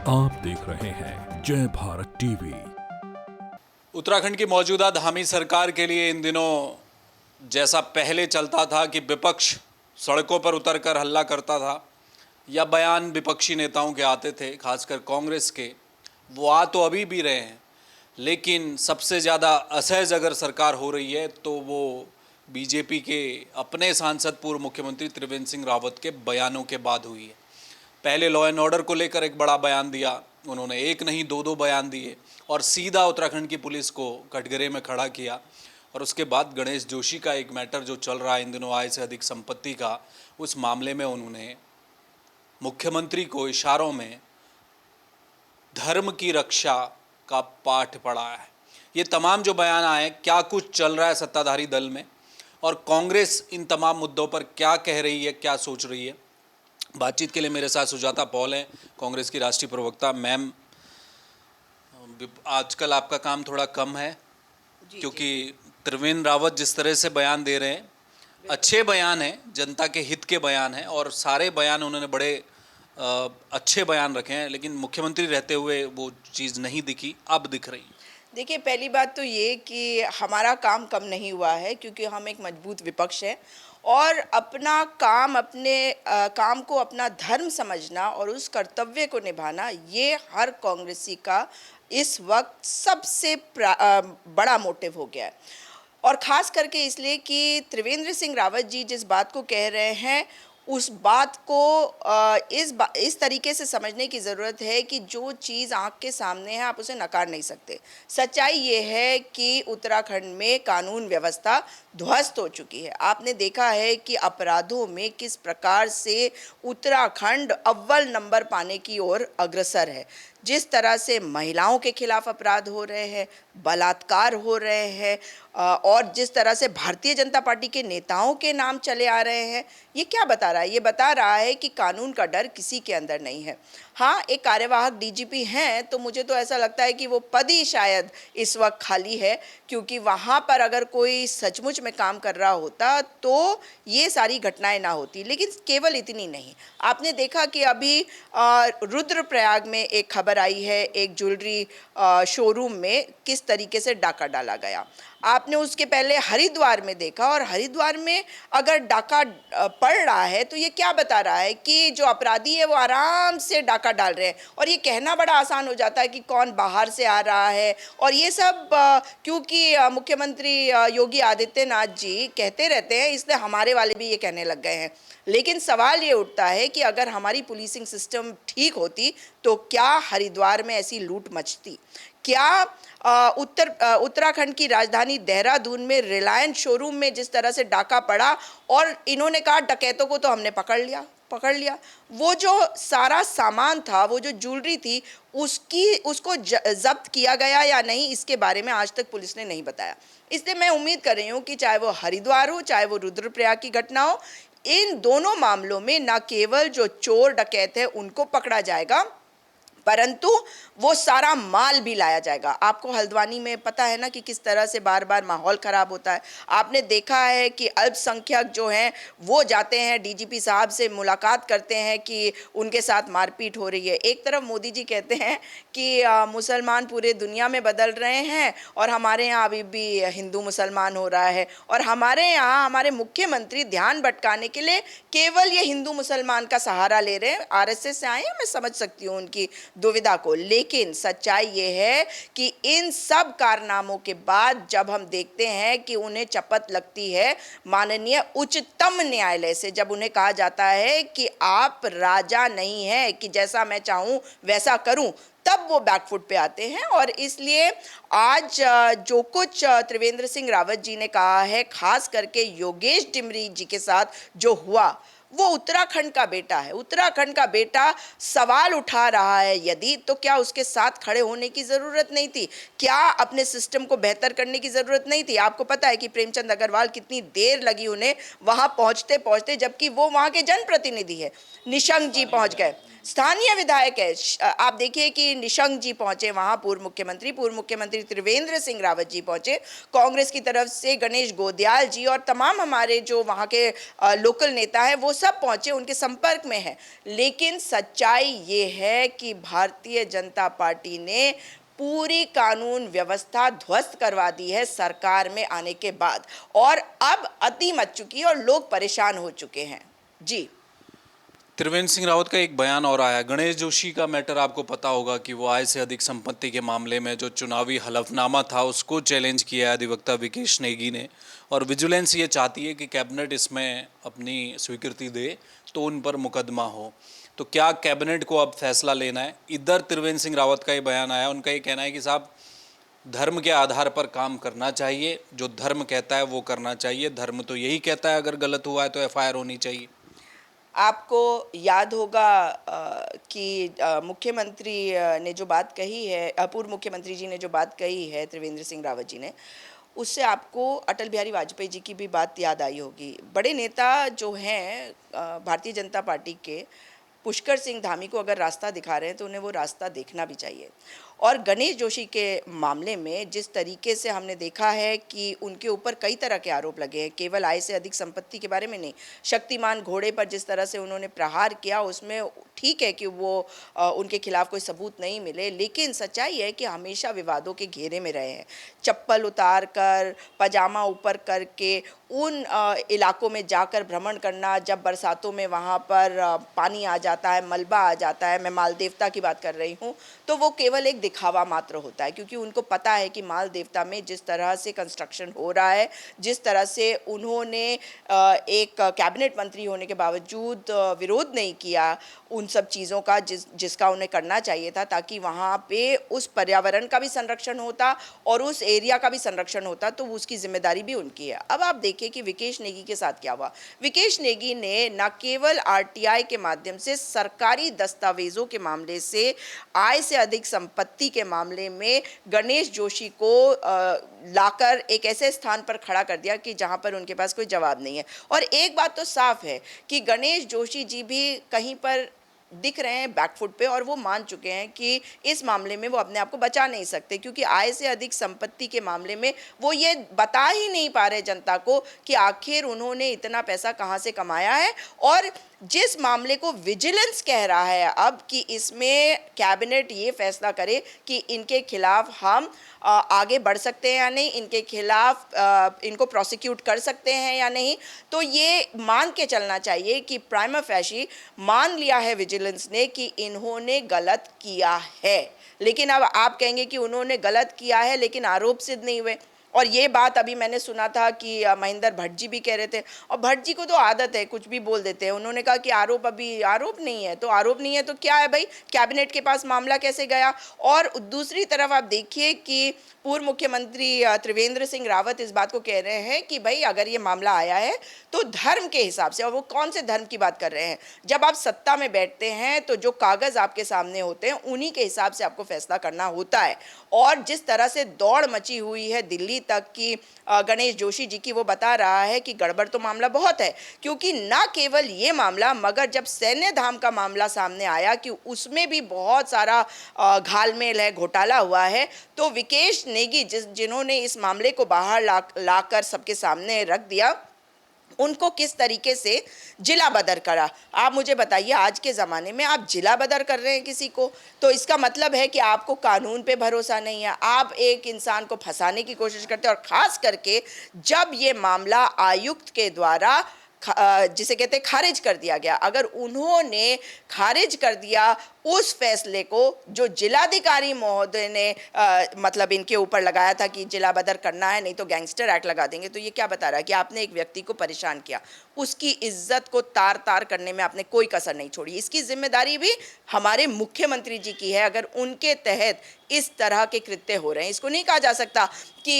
आप देख रहे हैं जय भारत टीवी। उत्तराखंड की मौजूदा धामी सरकार के लिए इन दिनों जैसा पहले चलता था कि विपक्ष सड़कों पर उतरकर हल्ला करता था या बयान विपक्षी नेताओं के आते थे, खासकर कांग्रेस के, वो आ तो अभी भी रहे हैं, लेकिन सबसे ज़्यादा असहज अगर सरकार हो रही है तो वो बीजेपी के अपने सांसद पूर्व मुख्यमंत्री त्रिवेंद्र सिंह रावत के बयानों के बाद हुई है। पहले लॉ एंड ऑर्डर को लेकर एक बड़ा बयान दिया उन्होंने, एक नहीं दो बयान दिए और सीधा उत्तराखंड की पुलिस को कटघरे में खड़ा किया। और उसके बाद गणेश जोशी का एक मैटर जो चल रहा है इन दिनों, आय से अधिक संपत्ति का, उस मामले में उन्होंने मुख्यमंत्री को इशारों में धर्म की रक्षा का पाठ पढ़ा है। ये तमाम जो बयान आए, क्या कुछ चल रहा है सत्ताधारी दल में और कांग्रेस इन तमाम मुद्दों पर क्या कह रही है, क्या सोच रही है। बातचीत के लिए मेरे साथ सुजाता पॉल हैं, कांग्रेस की राष्ट्रीय प्रवक्ता। मैम, आजकल आपका काम थोड़ा कम है क्योंकि त्रिवेंद्र रावत जिस तरह से बयान दे रहे हैं, अच्छे बयान हैं, जनता के हित के बयान हैं और सारे बयान उन्होंने बड़े अच्छे बयान रखे हैं, लेकिन मुख्यमंत्री रहते हुए वो चीज़ नहीं दिखी, अब दिख रही। देखिए, पहली बात तो ये कि हमारा काम कम नहीं हुआ है क्योंकि हम एक मजबूत विपक्ष है और अपना काम, अपने काम को अपना धर्म समझना और उस कर्तव्य को निभाना, ये हर कांग्रेसी का इस वक्त सबसे बड़ा मोटिव हो गया है। और ख़ास करके इसलिए कि त्रिवेंद्र सिंह रावत जी जिस बात को कह रहे हैं उस बात को इस तरीके से समझने की ज़रूरत है कि जो चीज़ आँख के सामने है आप उसे नकार नहीं सकते। सच्चाई ये है कि उत्तराखंड में कानून व्यवस्था ध्वस्त हो चुकी है। आपने देखा है कि अपराधों में किस प्रकार से उत्तराखंड अव्वल नंबर पाने की ओर अग्रसर है। जिस तरह से महिलाओं के खिलाफ अपराध हो रहे हैं, बलात्कार हो रहे हैं और जिस तरह से भारतीय जनता पार्टी के नेताओं के नाम चले आ रहे हैं, ये क्या बता रहा है? ये बता रहा है कि कानून का डर किसी के अंदर नहीं है। हाँ, एक कार्यवाहक डीजीपी हैं तो मुझे तो ऐसा लगता है कि वो पद ही शायद इस वक्त खाली है, क्योंकि वहाँ पर अगर कोई सचमुच में काम कर रहा होता तो ये सारी घटनाएं ना होती। लेकिन केवल इतनी नहीं, आपने देखा कि अभी रुद्रप्रयाग में एक खबर आई है, एक ज्वेलरी शोरूम में किस तरीके से डाका डाला गया। आपने उसके पहले हरिद्वार में देखा, और हरिद्वार में अगर डाका पड़ रहा है तो ये क्या बता रहा है कि जो अपराधी है वो आराम से डाका डाल रहे हैं। और ये कहना बड़ा आसान हो जाता है कि कौन बाहर से आ रहा है और ये सब, क्योंकि मुख्यमंत्री योगी आदित्यनाथ जी कहते रहते हैं, इसलिए हमारे वाले भी ये कहने लग गए हैं। लेकिन सवाल ये उठता है कि अगर हमारी पुलिसिंग सिस्टम ठीक होती तो क्या हरिद्वार में ऐसी लूट मचती? क्या उत्तराखंड की राजधानी देहरादून में रिलायंस शोरूम में जिस तरह से डाका पड़ा और इन्होंने कहा डकैतों को तो हमने पकड़ लिया, वो जो सारा सामान था, वो जो ज्वेलरी थी, उसको जब्त किया गया या नहीं, इसके बारे में आज तक पुलिस ने नहीं बताया। इसलिए मैं उम्मीद कर रही हूँ कि चाहे वो हरिद्वार हो, चाहे वो रुद्रप्रयाग की घटना हो, इन दोनों मामलों में न केवल जो चोर डकैत है उनको पकड़ा जाएगा, परंतु वो सारा माल भी लाया जाएगा। आपको हल्द्वानी में पता है ना कि किस तरह से बार बार माहौल ख़राब होता है। आपने देखा है कि अल्पसंख्यक जो हैं वो जाते हैं, डीजीपी साहब से मुलाकात करते हैं कि उनके साथ मारपीट हो रही है। एक तरफ मोदी जी कहते हैं कि मुसलमान पूरे दुनिया में बदल रहे हैं और हमारे यहाँ अभी भी हिंदू मुसलमान हो रहा है, और हमारे यहाँ हमारे मुख्यमंत्री ध्यान भटकाने के लिए केवल ये हिंदू मुसलमान का सहारा ले रहे हैं। आरएसएस से आए हैं, मैं समझ सकती हूँ उनकी दुविधा को, लेकिन सच्चाई ये है कि इन सब कारनामों के बाद जब हम देखते हैं कि उन्हें चपत लगती है माननीय उच्चतम न्यायालय से, जब उन्हें कहा जाता है कि आप राजा नहीं हैं कि जैसा मैं चाहूं वैसा करूं, तब वो बैकफुट पे आते हैं। और इसलिए आज जो कुछ त्रिवेंद्र सिंह रावत जी ने कहा है, खास करके योगेश डिमरी जी के साथ जो हुआ, वो उत्तराखंड का बेटा है। उत्तराखंड का बेटा सवाल उठा रहा है यदि, तो क्या उसके साथ खड़े होने की ज़रूरत नहीं थी? क्या अपने सिस्टम को बेहतर करने की ज़रूरत नहीं थी? आपको पता है कि प्रेमचंद अग्रवाल कितनी देर लगी उन्हें वहाँ पहुँचते पहुँचते, जबकि वो वहाँ के जनप्रतिनिधि है। निशंक जी पहुँच गए, स्थानीय विधायक है। आप देखिए कि निशंक जी पहुंचे वहां, पूर्व मुख्यमंत्री त्रिवेंद्र सिंह रावत जी पहुंचे, कांग्रेस की तरफ से गणेश गोंदियाल जी और तमाम हमारे जो वहां के लोकल नेता हैं वो सब पहुंचे, उनके संपर्क में है। लेकिन सच्चाई ये है कि भारतीय जनता पार्टी ने पूरी कानून व्यवस्था ध्वस्त करवा दी है सरकार में आने के बाद, और अब अति मच चुकी है और लोग परेशान हो चुके हैं। जी, त्रिवेंद्र सिंह रावत का एक बयान और आया, गणेश जोशी का मैटर आपको पता होगा कि वो आय से अधिक संपत्ति के मामले में जो चुनावी हलफनामा था उसको चैलेंज किया है अधिवक्ता विकेश नेगी ने, और विजिलेंस ये चाहती है कि कैबिनेट इसमें अपनी स्वीकृति दे तो उन पर मुकदमा हो। तो क्या कैबिनेट को अब फैसला लेना है? इधर त्रिवेंद्र सिंह रावत का ये बयान आया, उनका ये कहना है कि साहब धर्म के आधार पर काम करना चाहिए, जो धर्म कहता है वो करना चाहिए, धर्म तो यही कहता है अगर गलत हुआ है तो एफआईआर होनी चाहिए। आपको याद होगा कि मुख्यमंत्री ने जो बात कही है, पूर्व मुख्यमंत्री जी ने जो बात कही है त्रिवेंद्र सिंह रावत जी ने, उससे आपको अटल बिहारी वाजपेयी जी की भी बात याद आई होगी। बड़े नेता जो हैं भारतीय जनता पार्टी के, पुष्कर सिंह धामी को अगर रास्ता दिखा रहे हैं तो उन्हें वो रास्ता देखना भी चाहिए। और गणेश जोशी के मामले में जिस तरीके से हमने देखा है कि उनके ऊपर कई तरह के आरोप लगे हैं, केवल आय से अधिक संपत्ति के बारे में नहीं, शक्तिमान घोड़े पर जिस तरह से उन्होंने प्रहार किया उसमें ठीक है कि वो उनके खिलाफ कोई सबूत नहीं मिले, लेकिन सच्चाई है कि हमेशा विवादों के घेरे में रहे हैं। चप्पल उतार कर, पजामा ऊपर करके उन इलाकों में जाकर भ्रमण करना, जब बरसातों में वहाँ पर पानी आ जाता है, मलबा आ जाता है, मैं माल देवता की बात कर रही हूँ, तो वो केवल एक दिखावा मात्र होता है, क्योंकि उनको पता है कि माल देवता में जिस तरह से कंस्ट्रक्शन हो रहा है, जिस तरह से उन्होंने एक कैबिनेट मंत्री होने के बावजूद विरोध नहीं किया उन सब चीज़ों का जिसका उन्हें करना चाहिए था, ताकि वहाँ पे उस पर्यावरण का भी संरक्षण होता और उस एरिया का भी संरक्षण होता, तो उसकी जिम्मेदारी भी उनकी है। अब आप देखिए कि विकेश नेगी के साथ क्या हुआ। विकेश नेगी ने न केवल आरटीआई के माध्यम से सरकारी दस्तावेजों के मामले से, आय से अधिक संपत्ति के मामले में गणेश जोशी को लाकर एक ऐसे स्थान पर खड़ा कर दिया कि जहां पर उनके पास कोई जवाब नहीं है। और एक बात तो साफ है कि गणेश जोशी जी भी कहीं पर दिख रहे हैं बैकफुट पे, और वो मान चुके हैं कि इस मामले में वो अपने आप को बचा नहीं सकते, क्योंकि आय से अधिक संपत्ति के मामले में वो ये बता ही नहीं पा रहे जनता को कि आखिर उन्होंने इतना पैसा कहाँ से कमाया है। और जिस मामले को विजिलेंस कह रहा है अब कि इसमें कैबिनेट ये फैसला करे कि इनके खिलाफ हम आगे बढ़ सकते हैं या नहीं, इनके खिलाफ इनको प्रोसिक्यूट कर सकते हैं या नहीं, तो ये मान के चलना चाहिए कि प्राइमा फेशी मान लिया है विजिलेंस ने कि इन्होंने गलत किया है। लेकिन अब आप कहेंगे कि उन्होंने गलत किया है लेकिन आरोप सिद्ध नहीं हुए। और ये बात अभी मैंने सुना था कि महेंद्र भट्ट जी भी कह रहे थे, और भट्ट जी को तो आदत है कुछ भी बोल देते हैं। उन्होंने कहा कि आरोप अभी आरोप नहीं है, तो आरोप नहीं है तो क्या है भाई, कैबिनेट के पास मामला कैसे गया। और दूसरी तरफ आप देखिए कि पूर्व मुख्यमंत्री त्रिवेंद्र सिंह रावत इस बात को कह रहे हैं कि भाई अगर ये मामला आया है तो धर्म के हिसाब से, और वो कौन से धर्म की बात कर रहे हैं, जब आप सत्ता में बैठते हैं तो जो कागज आपके सामने होते हैं उन्हीं के हिसाब से आपको फैसला करना होता है। और जिस तरह से दौड़ मची हुई है दिल्ली तक की गणेश जोशी जी की, वो बता रहा है कि गड़बड़ तो मामला बहुत है, क्योंकि ना केवल ये मामला, मगर जब सैन्य धाम का मामला सामने आया कि उसमें भी बहुत सारा घालमेल है, घोटाला हुआ है, तो विकेश नेगी जिन्होंने इस मामले को बाहर लाकर सबके सामने रख दिया, उनको किस तरीके से जिला बदर करा। आप मुझे बताइए, आज के ज़माने में आप जिला बदर कर रहे हैं किसी को, तो इसका मतलब है कि आपको कानून पे भरोसा नहीं है, आप एक इंसान को फंसाने की कोशिश करते हैं। और ख़ास करके जब ये मामला आयुक्त के द्वारा जिसे कहते हैं खारिज कर दिया गया, अगर उन्होंने खारिज कर दिया उस फैसले को जो जिलाधिकारी महोदय ने मतलब इनके ऊपर लगाया था कि जिला बदर करना है नहीं तो गैंगस्टर एक्ट लगा देंगे, तो ये क्या बता रहा है कि आपने एक व्यक्ति को परेशान किया, उसकी इज्जत को तार तार करने में आपने कोई कसर नहीं छोड़ी। इसकी जिम्मेदारी भी हमारे मुख्यमंत्री जी की है, अगर उनके तहत इस तरह के कृत्य हो रहे हैं। इसको नहीं कहा जा सकता कि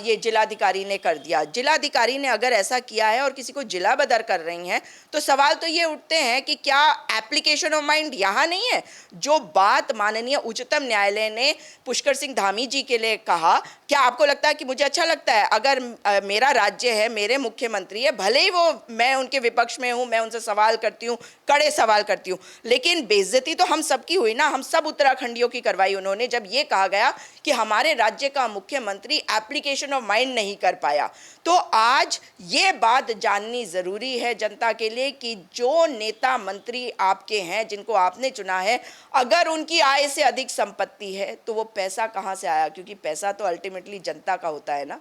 ये जिलाधिकारी ने कर दिया। जिलाधिकारी ने अगर ऐसा किया है और किसी को जिला बदर कर रही हैं, तो सवाल तो ये उठते हैं कि क्या एप्लीकेशन ऑफ माइंड यहाँ नहीं है, जो बात माननीय उच्चतम न्यायालय ने पुष्कर सिंह धामी जी के लिए कहा, क्या आपको लगता है कि मुझे अच्छा लगता है? अगर मेरा राज्य है, मेरे मुख्यमंत्री है, भले ही वो मैं उनके विपक्ष में हूँ, मैं उनसे सवाल करती हूँ, कड़े सवाल करती हूँ, लेकिन बेइज्जती तो हम सबकी हुई ना, हम सब उत्तराखंडियों की करवाई उन्होंने जब ये कहा गया कि हमारे राज्य का मुख्यमंत्री एप्लीकेशन ऑफ माइंड नहीं कर पाया। तो आज ये बात जाननी ज़रूरी है जनता के लिए कि जो नेता मंत्री आपके हैं, जिनको आपने चुना है, अगर उनकी आय से अधिक संपत्ति है तो वो पैसा कहाँ से आया? क्योंकि पैसा तो अल्टीमेटली जनता का होता है ना।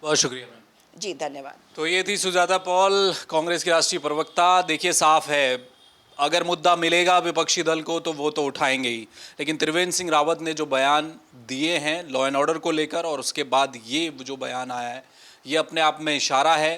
बहुत शुक्रिया मैम। जी धन्यवाद। तो ये थी सुजाता पॉल, कांग्रेस की राष्ट्रीय प्रवक्ता। देखिए साफ है, अगर मुद्दा मिलेगा विपक्षी दल को तो वो तो उठाएंगे ही, लेकिन त्रिवेंद्र सिंह रावत ने जो बयान दिए हैं लॉ एंड ऑर्डर को लेकर और उसके बाद ये जो बयान आया है, ये अपने आप में इशारा है।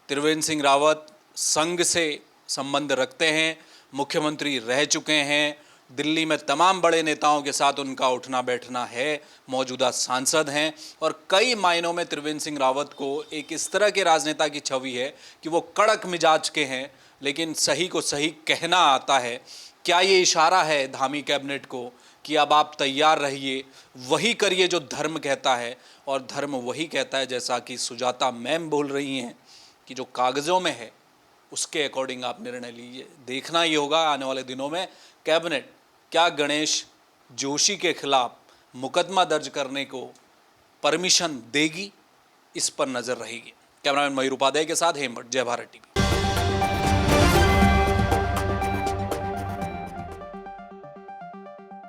त्रिवेंद्र सिंह रावत संघ से संबंध रखते हैं, मुख्यमंत्री रह चुके हैं, दिल्ली में तमाम बड़े नेताओं के साथ उनका उठना बैठना है, मौजूदा सांसद हैं और कई मायनों में त्रिवेंद्र सिंह रावत को एक इस तरह के राजनेता की छवि है कि वो कड़क मिजाज के हैं, लेकिन सही को सही कहना आता है। क्या ये इशारा है धामी कैबिनेट को कि अब आप तैयार रहिए, वही करिए जो धर्म कहता है, और धर्म वही कहता है जैसा कि सुजाता मैम बोल रही हैं कि जो कागज़ों में है उसके अकॉर्डिंग आप निर्णय लीजिए। देखना ये होगा आने वाले दिनों में कैबिनेट क्या गणेश जोशी के खिलाफ मुकदमा दर्ज करने को परमिशन देगी, इस पर नज़र रहेगी। कैमरामैन मयूर उपाध्याय के साथ हेमंत, जय भारत टीवी।